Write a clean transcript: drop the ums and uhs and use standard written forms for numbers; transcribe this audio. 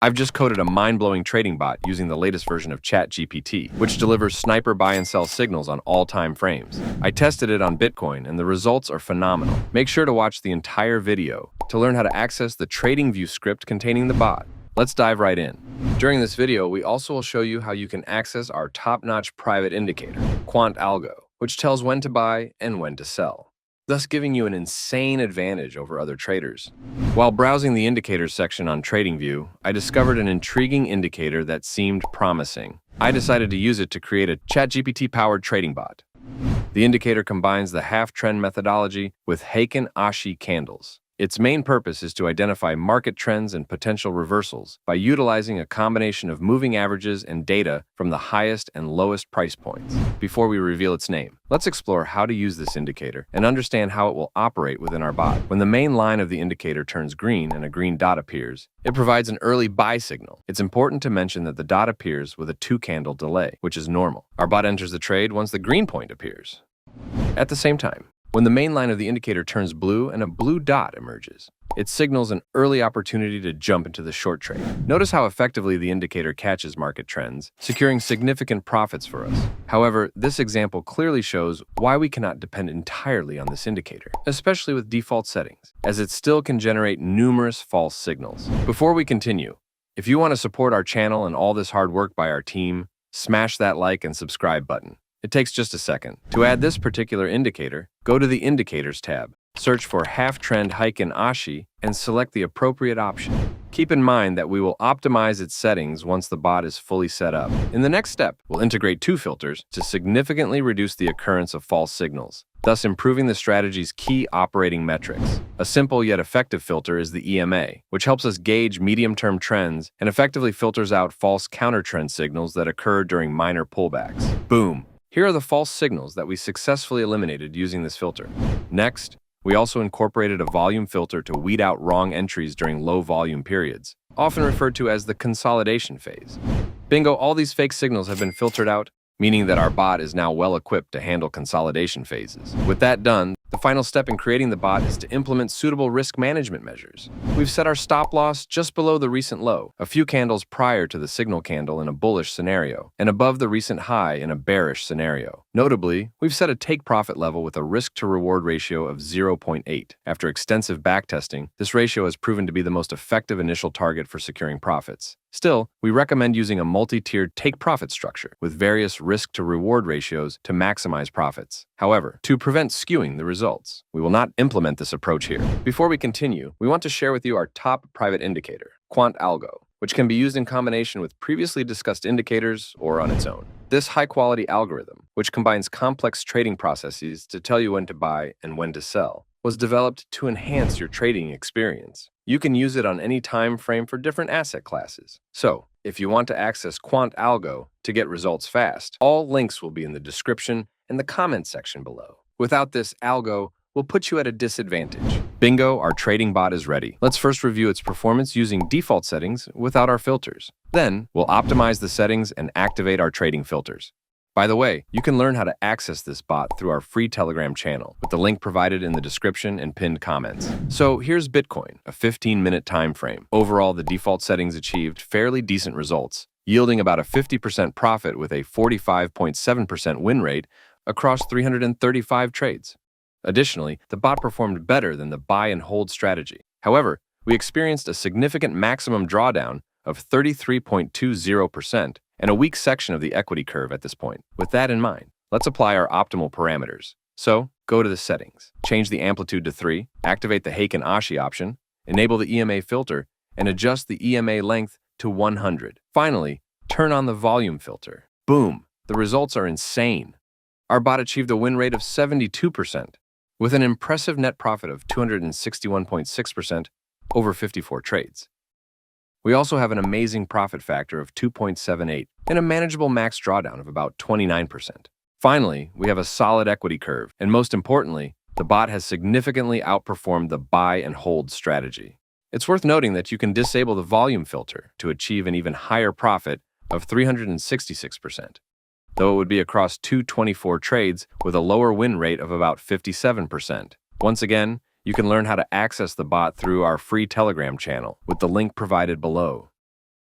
I've just coded a mind-blowing trading bot using the latest version of ChatGPT, which delivers sniper buy and sell signals on all time frames. I tested it on Bitcoin, and the results are phenomenal. Make sure to watch the entire video to learn how to access the TradingView script containing the bot. Let's dive right in. During this video, we also will show you how you can access our top-notch private indicator, Quant Algo, which tells when to buy and when to sell, thus giving you an insane advantage over other traders. While browsing the indicators section on TradingView, I discovered an intriguing indicator that seemed promising. I decided to use it to create a ChatGPT-powered trading bot. The indicator combines the half-trend methodology with Heikin-Ashi candles. Its main purpose is to identify market trends and potential reversals by utilizing a combination of moving averages and data from the highest and lowest price points. Before we reveal its name, let's explore how to use this indicator and understand how it will operate within our bot. When the main line of the indicator turns green and a green dot appears, it provides an early buy signal. It's important to mention that the dot appears with a 2-candle delay, which is normal. Our bot enters the trade once the green point appears. At the same time, when the main line of the indicator turns blue and a blue dot emerges, it signals an early opportunity to jump into the short trade. Notice how effectively the indicator catches market trends, securing significant profits for us. However, this example clearly shows why we cannot depend entirely on this indicator, especially with default settings, as it still can generate numerous false signals. Before we continue, if you want to support our channel and all this hard work by our team, smash that like and subscribe button. It takes just a second. To add this particular indicator, go to the Indicators tab, search for Half-Trend Heikin-Ashi, and select the appropriate option. Keep in mind that we will optimize its settings once the bot is fully set up. In the next step, we'll integrate 2 filters to significantly reduce the occurrence of false signals, thus improving the strategy's key operating metrics. A simple yet effective filter is the EMA, which helps us gauge medium-term trends and effectively filters out false counter-trend signals that occur during minor pullbacks. Boom! Here are the false signals that we successfully eliminated using this filter. Next, we also incorporated a volume filter to weed out wrong entries during low volume periods, often referred to as the consolidation phase. Bingo, all these fake signals have been filtered out, meaning that our bot is now well equipped to handle consolidation phases. With that done, the final step in creating the bot is to implement suitable risk management measures. We've set our stop loss just below the recent low, a few candles prior to the signal candle in a bullish scenario, and above the recent high in a bearish scenario. Notably, we've set a take profit level with a risk-to-reward ratio of 0.8. After extensive backtesting, this ratio has proven to be the most effective initial target for securing profits. Still, we recommend using a multi-tiered take-profit structure with various risk-to-reward ratios to maximize profits. However, to prevent skewing the results, we will not implement this approach here. Before we continue, we want to share with you our top private indicator, Quant Algo, which can be used in combination with previously discussed indicators or on its own. This high-quality algorithm, which combines complex trading processes to tell you when to buy and when to sell, was developed to enhance your trading experience. You can use it on any time frame for different asset classes. So, if you want to access Quant Algo to get results fast, all links will be in the description and the comment section below. Without this algo, we'll put you at a disadvantage. Bingo, our trading bot is ready. Let's first review its performance using default settings without our filters. Then, we'll optimize the settings and activate our trading filters. By the way, you can learn how to access this bot through our free Telegram channel with the link provided in the description and pinned comments. So here's Bitcoin, a 15-minute time frame. Overall, the default settings achieved fairly decent results, yielding about a 50% profit with a 45.7% win rate across 335 trades. Additionally, the bot performed better than the buy and hold strategy. However, we experienced a significant maximum drawdown of 33.20% and a weak section of the equity curve at this point. With that in mind, let's apply our optimal parameters. So, go to the settings, change the amplitude to 3, activate the Heikin-Ashi option, enable the EMA filter, and adjust the EMA length to 100. Finally, turn on the volume filter. Boom! The results are insane. Our bot achieved a win rate of 72%, with an impressive net profit of 261.6% over 54 trades. We also have an amazing profit factor of 2.78 and a manageable max drawdown of about 29%. Finally, we have a solid equity curve, and most importantly, the bot has significantly outperformed the buy and hold strategy. It's worth noting that you can disable the volume filter to achieve an even higher profit of 366%, though it would be across 224 trades with a lower win rate of about 57%. Once again, you can learn how to access the bot through our free Telegram channel with the link provided below.